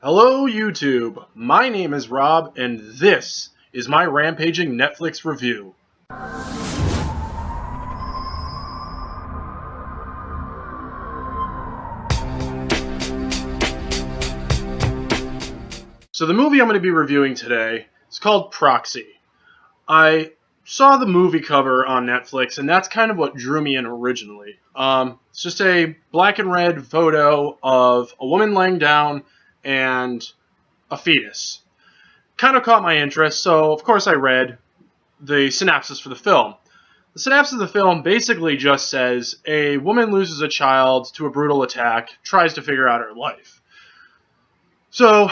Hello YouTube, my name is Rob and this is my Rampaging Netflix review. So the movie I'm going to be reviewing today is called Proxy. I saw the movie cover on Netflix and that's kind of what drew me in originally. It's just a black and red photo of a woman laying down and a fetus. Kind of caught my interest, so of course I read the synopsis for the film. The synopsis of the film basically just says a woman loses a child to a brutal attack, tries to figure out her life. So,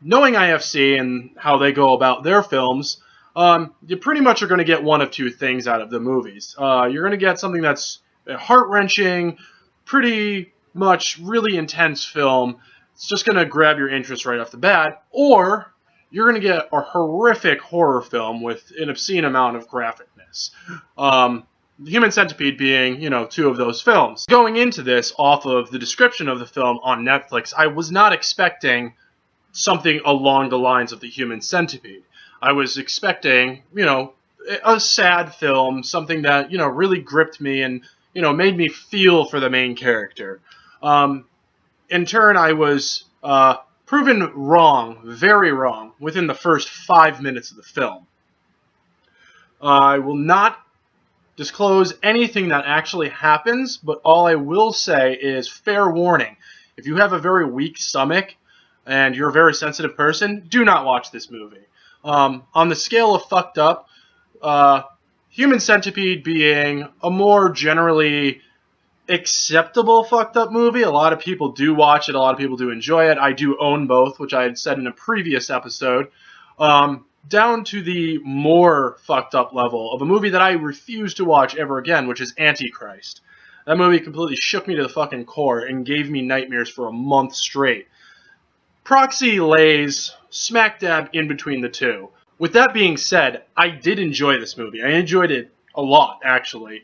knowing IFC and how they go about their films, you pretty much are going to get one of two things out of the movies. You're going to get something that's a heart-wrenching, pretty much really intense film. It's just going to grab your interest right off the bat, or you're going to get a horrific horror film with an obscene amount of graphicness. The Human Centipede being, two of those films. Going into this off of the description of the film on Netflix, I was not expecting something along the lines of The Human Centipede. I was expecting, a sad film, something that, really gripped me and, made me feel for the main character. In turn, I was proven wrong, very wrong, within the first 5 minutes of the film. I will not disclose anything that actually happens, but all I will say is fair warning. If you have a very weak stomach and you're a very sensitive person, do not watch this movie. On the scale of fucked up, Human Centipede being a more generally acceptable fucked up movie. A lot of people do watch it, a lot of people do enjoy it. I do own both, which I had said in a previous episode. Down to the more fucked up level of a movie that I refuse to watch ever again, which is Antichrist. That movie completely shook me to the fucking core and gave me nightmares for a month straight. Proxy lays smack dab in between the two. With that being said, I did enjoy this movie. I enjoyed it a lot, actually.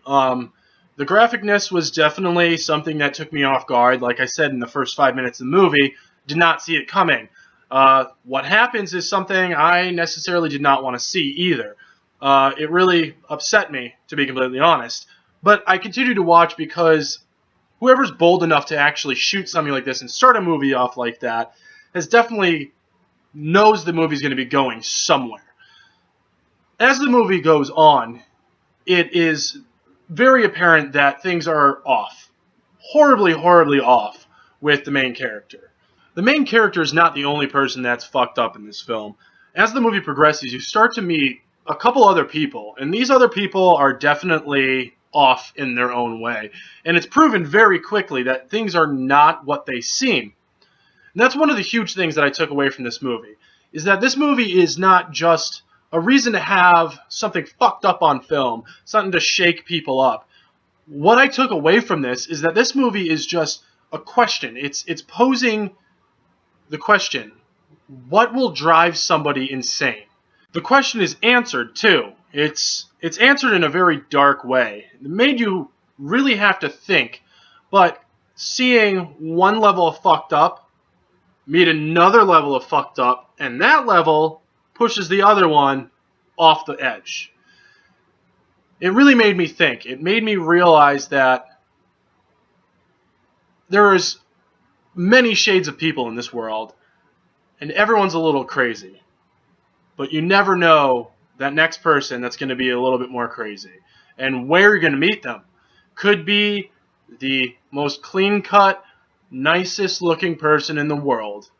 The graphicness was definitely something that took me off guard. Like I said in the first 5 minutes of the movie, did not see it coming. What happens is something I necessarily did not want to see either. It really upset me, to be completely honest. But I continue to watch because whoever's bold enough to actually shoot something like this and start a movie off like that has definitely knows the movie's going to be going somewhere. As the movie goes on, it is very apparent that things are off. Horribly, horribly off with the main character. The main character is not the only person that's fucked up in this film. As the movie progresses, you start to meet a couple other people, and these other people are definitely off in their own way. And it's proven very quickly that things are not what they seem. And that's one of the huge things that I took away from this movie, is that this movie is not just a reason to have something fucked up on film, something to shake people up. What I took away from this is that this movie is just a question. It's posing the question, what will drive somebody insane? The question is answered, too. It's answered in a very dark way. It made you really have to think, but seeing one level of fucked up meet another level of fucked up, and that level pushes the other one off the edge. It really made me think. It made me realize that there is many shades of people in this world, and everyone's a little crazy. But you never know that next person that's going to be a little bit more crazy. And where you're going to meet them could be the most clean-cut, nicest looking person in the world,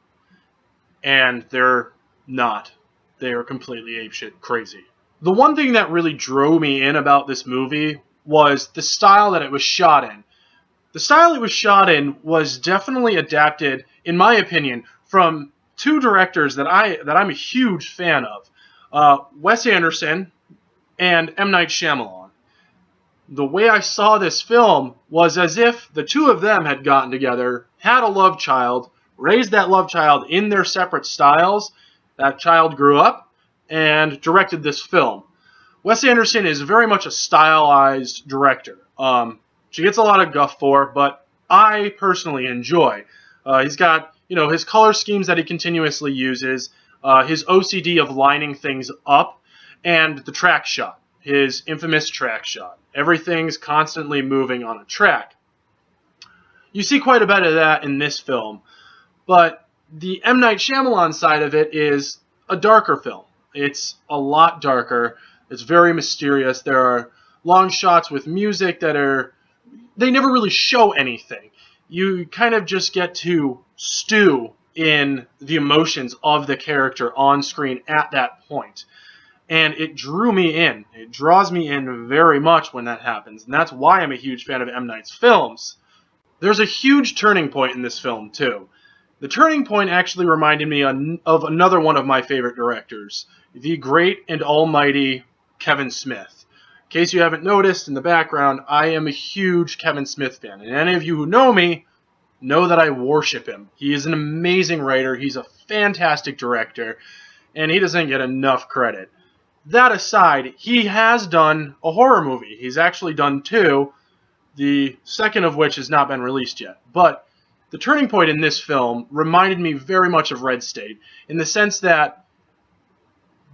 and they're not. They are completely apeshit crazy. The one thing that really drew me in about this movie was the style that it was shot in. The style it was shot in was definitely adapted, in my opinion, from two directors that I'm a huge fan of, Wes Anderson and M. Night Shyamalan. The way I saw this film was as if the two of them had gotten together, had a love child, raised that love child in their separate styles. That child grew up and directed this film. Wes Anderson is very much a stylized director. She gets a lot of guff for, but I personally enjoy. He's got his color schemes that he continuously uses, his OCD of lining things up, and the track shot, his infamous track shot. Everything's constantly moving on a track. You see quite a bit of that in this film, but the M. Night Shyamalan side of it is a darker film. It's a lot darker. It's very mysterious. There are long shots with music they never really show anything. You kind of just get to stew in the emotions of the character on screen at that point. And it drew me in. It draws me in very much when that happens. And that's why I'm a huge fan of M. Night's films. There's a huge turning point in this film, too. The turning point actually reminded me of another one of my favorite directors, the great and almighty Kevin Smith. In case you haven't noticed in the background, I am a huge Kevin Smith fan. And any of you who know me know that I worship him. He is an amazing writer. He's a fantastic director. And he doesn't get enough credit. That aside, he has done a horror movie. He's actually done two, the second of which has not been released yet. But the turning point in this film reminded me very much of Red State, in the sense that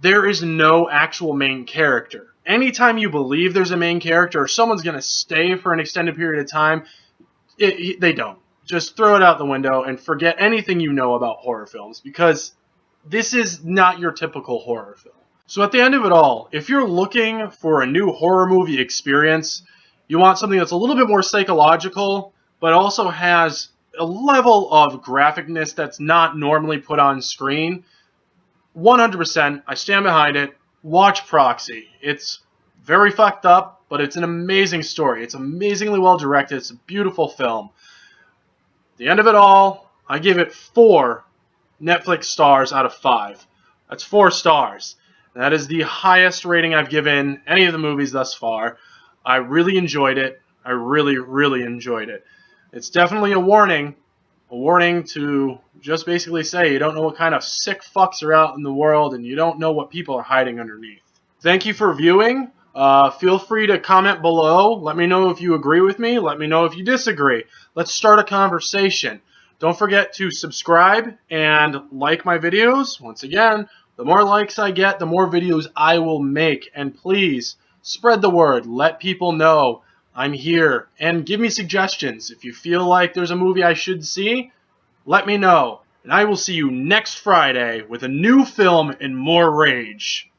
there is no actual main character. Anytime you believe there's a main character or someone's going to stay for an extended period of time, they don't. Just throw it out the window and forget anything you know about horror films, because this is not your typical horror film. So at the end of it all, if you're looking for a new horror movie experience, you want something that's a little bit more psychological, but also has a level of graphicness that's not normally put on screen, 100%, I stand behind it. Watch Proxy. It's very fucked up, but it's an amazing story. It's amazingly well directed. It's a beautiful film. At the end of it all, I give it 4 Netflix stars out of 5. That's 4 stars. That is the highest rating I've given any of the movies thus far. I really enjoyed it. I really, really enjoyed it. It's definitely a warning to just basically say you don't know what kind of sick fucks are out in the world and you don't know what people are hiding underneath. Thank you for viewing. Feel free to comment below. Let me know if you agree with me. Let me know if you disagree. Let's start a conversation. Don't forget to subscribe and like my videos. Once again, the more likes I get, the more videos I will make. And please, spread the word. Let people know I'm here. And give me suggestions. If you feel like there's a movie I should see, let me know. And I will see you next Friday with a new film and more rage.